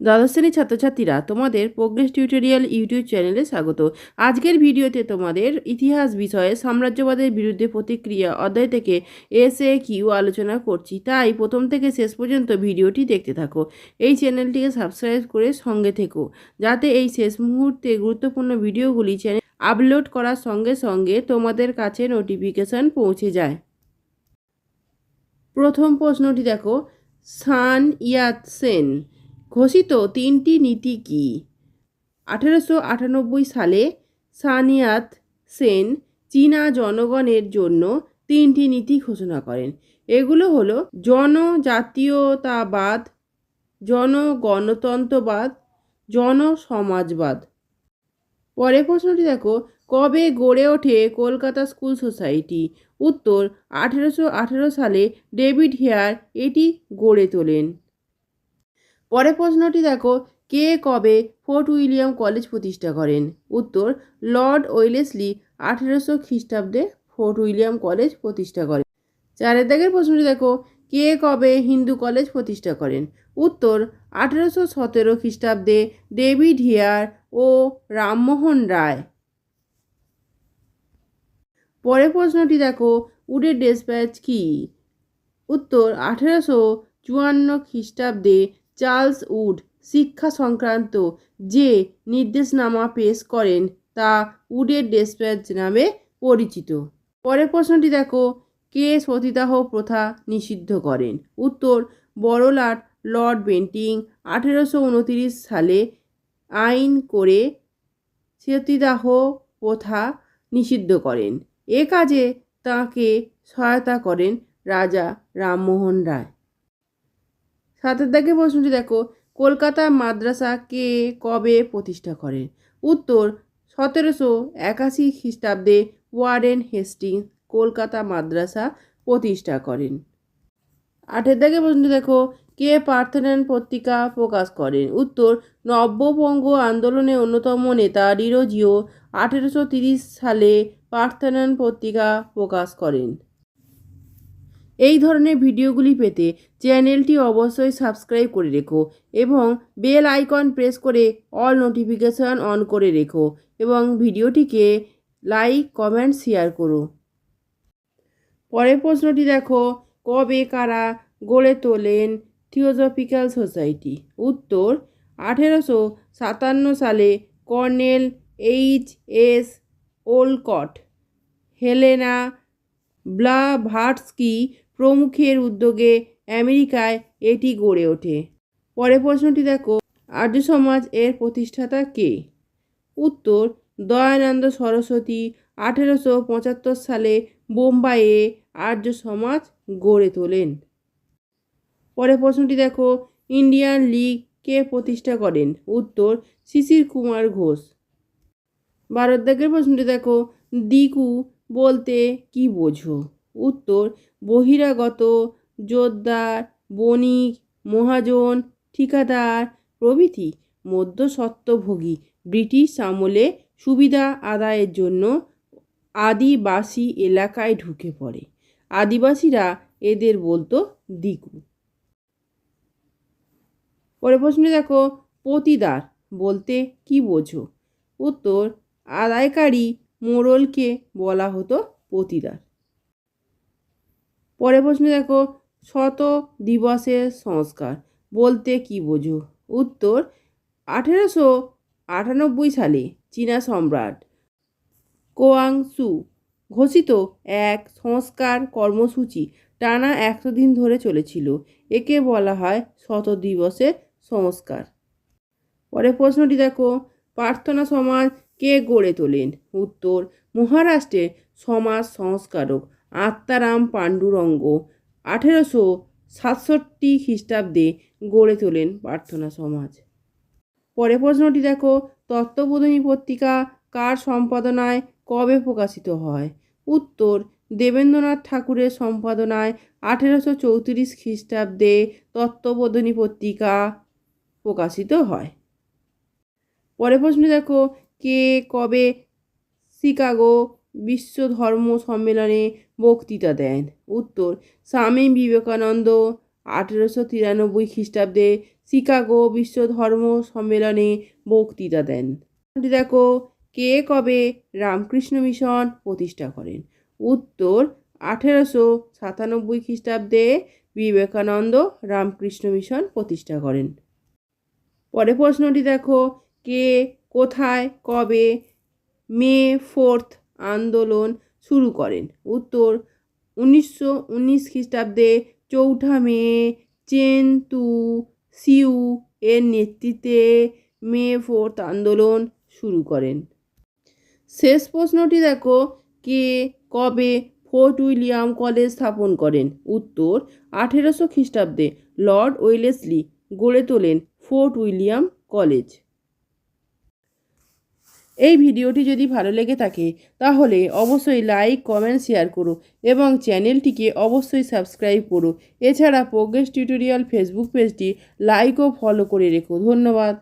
দ্বাদশ শ্রেণীর ছাত্রছাত্রীরা তোমাদের প্রোগ্রেস টিউটোরিয়াল ইউটিউব চ্যানেলে স্বাগত। আজকের ভিডিওতে তোমাদের ইতিহাস বিষয়ে সাম্রাজ্যবাদের বিরুদ্ধে প্রতিক্রিয়া অধ্যায় থেকে এসএকিউ আলোচনা করছি, তাই প্রথম থেকে শেষ পর্যন্ত ভিডিওটি দেখতে থাকো। এই চ্যানেলটিকে সাবস্ক্রাইব করে সঙ্গে থেকো, যাতে এই শেষ মুহূর্তে গুরুত্বপূর্ণ ভিডিওগুলি চ্যানেল আপলোড করার সঙ্গে সঙ্গে তোমাদের কাছে নোটিফিকেশান পৌঁছে যায়। প্রথম প্রশ্নটি দেখো, সান ইয়াত সেন ঘোষিত তিনটি নীতি কী? 1898 সালে সান ইয়াত সেন চীনা জনগণের জন্য তিনটি নীতি ঘোষণা করেন। এগুলো হলো জনজাতীয়তাবাদ, জনগণতন্ত্রবাদ, জনসমাজবাদ। পরের প্রশ্নটি দেখো, কবে গড়ে ওঠে কলকাতা স্কুল সোসাইটি? উত্তর 1818 সালে ডেভিড হেয়ার এটি গড়ে তোলেন। পরের প্রশ্নটি দেখো, কে কবে ফোর্ট উইলিয়াম কলেজ প্রতিষ্ঠা করেন? উত্তর লর্ড ওয়েলেসলি 1800 খ্রিস্টাব্দে ফোর্ট উইলিয়াম কলেজ প্রতিষ্ঠা করেন। চারের দাগের প্রশ্নটি দেখো, কে কবে হিন্দু কলেজ প্রতিষ্ঠা করেন? উত্তর 1817 খ্রিস্টাব্দে ডেভিড হেয়ার ও রামমোহন রায়। পরের প্রশ্নটি দেখো, উডের ডেসপ্যাচ কি? উত্তর 1854 খ্রিস্টাব্দে চার্লস উড শিক্ষা সংক্রান্ত যে নির্দেশনামা পেশ করেন তা উডের ডেসপ্যাচ নামে পরিচিত। পরের প্রশ্নটি দেখো, কে সতীদাহ প্রথা নিষিদ্ধ করেন? উত্তর বড়লাট লর্ড বেন্টিং 1829 সালে আইন করে সতীদাহ প্রথা নিষিদ্ধ করেন। এ কাজে তাঁকে সহায়তা করেন রাজা রামমোহন রায়। সাতের দাগে প্রশ্নটি দেখো, কলকাতা মাদ্রাসা কে কবে প্রতিষ্ঠা করেন? উত্তর 1781 খ্রিস্টাব্দে ওয়ারেন হেস্টিংস কলকাতা মাদ্রাসা প্রতিষ্ঠা করেন। আটের দাগে প্রশ্নটি দেখো, কে পার্থেনন পত্রিকা প্রকাশ করেন? উত্তর নব্যবঙ্গ আন্দোলনের অন্যতম নেতা ডিরোজিও 1830 সালে পার্থেনন পত্রিকা প্রকাশ করেন। এই ধরনের ভিডিওগুলি পেতে চ্যানেলটি অবশ্যই সাবস্ক্রাইব করে রেখো এবং বেল আইকন প্রেস করে অল নোটিফিকেশান অন করে রেখো এবং ভিডিওটিকে লাইক কমেন্ট শেয়ার করো। পরের প্রশ্নটি দেখো, কবে কারা গড়ে তোলেন থিওজফিক্যাল সোসাইটি? উত্তর 1857 সালে কর্নেল এইচ.এস. ওলকট, হেলেনা ব্লাভাটস্কি প্রমুখের উদ্যোগে আমেরিকায় এটি গড়ে ওঠে। পরের প্রশ্নটি দেখো, আর্য সমাজ এর প্রতিষ্ঠাতা কে? উত্তর দয়ানন্দ সরস্বতী 1875 সালে বোম্বাইয়ে আর্য সমাজ গড়ে তোলেন। পরের প্রশ্নটি দেখো, ইন্ডিয়ান লীগ কে প্রতিষ্ঠা করেন? উত্তর শিশির কুমার ঘোষ। 12 দাগের প্রশ্নটি দেখো, দিকু বলতে কি বোঝো? উত্তর বহিরাগত, জোতদার, বণিক, মহাজন, ঠিকাদার প্রভৃতি মধ্যস্বত্বভোগী ব্রিটিশ আমলে সুবিধা আদায়ের জন্য আদিবাসী এলাকায় ঢুকে পড়ে। আদিবাসীরা এদের বলতো দিকু। পরের প্রশ্নে দেখো, পতিদার বলতে কি বোঝো? উত্তর আদায়কারী মোড়লকে বলা হতো পতিদার। পরের প্রশ্নে দেখো, শত দিবসের সংস্কার বলতে কি বোঝো? উত্তর 1898 সালে চীনা সম্রাট কোয়াংসু ঘোষিত এক সংস্কার কর্মসূচি টানা 100 দিন ধরে চলেছিল। একে বলা হয় শত দিবসের সংস্কার। পরের প্রশ্নটি দেখো, প্রার্থনা সমাজ কে গড়ে তোলেন? উত্তর মহারাষ্ট্রের সমাজ সংস্কারক আত্মারাম পাণ্ডুরঙ্গ 1867 খ্রিস্টাব্দে গড়ে তোলেন প্রার্থনা সমাজ। পরের প্রশ্নটি দেখো, তত্ত্ববোধিনী পত্রিকা কার সম্পাদনায় কবে প্রকাশিত হয়? উত্তর দেবেন্দ্রনাথ ঠাকুরের সম্পাদনায় 1834 খ্রিস্টাব্দে তত্ত্ববোধিনী পত্রিকা প্রকাশিত হয়। পরের প্রশ্ন দেখো, কে কবে শিকাগো বিশ্ব ধর্ম সম্মেলনে বক্তৃতা দেন? উত্তর স্বামী বিবেকানন্দ 1893 খ্রিস্টাব্দে শিকাগো বিশ্ব ধর্ম সম্মেলনে বক্তৃতা দেন। দেখো, কে কবে রামকৃষ্ণ মিশন প্রতিষ্ঠা করেন? উত্তর 1897 খ্রিস্টাব্দে বিবেকানন্দ রামকৃষ্ণ মিশন প্রতিষ্ঠা করেন। পরের প্রশ্নটি দেখো, কে কোথায় কবে মে 4th আন্দোলন শুরু করেন? উত্তর 1919 খ্রিস্টাব্দে 4 মে চেন তু সিউ এর নেতৃত্বে মে 4th আন্দোলন শুরু করেন। শেষ প্রশ্নটি দেখো, কে কবে ফোর্ট উইলিয়াম কলেজ স্থাপন করেন? উত্তর 1800 খ্রিস্টাব্দে লর্ড ওয়েলেসলি গড়ে তোলেন ফোর্ট উইলিয়াম কলেজ। এই ভিডিওটি যদি ভালো লেগে থাকে তাহলে অবশ্যই লাইক, কমেন্ট, শেয়ার করো এবং চ্যানেলটিকে অবশ্যই সাবস্ক্রাইব করো। এছাড়া প্রোগ্রেস টিউটোরিয়াল ফেসবুক পেজটি লাইক ও ফলো করে রেখো। ধন্যবাদ।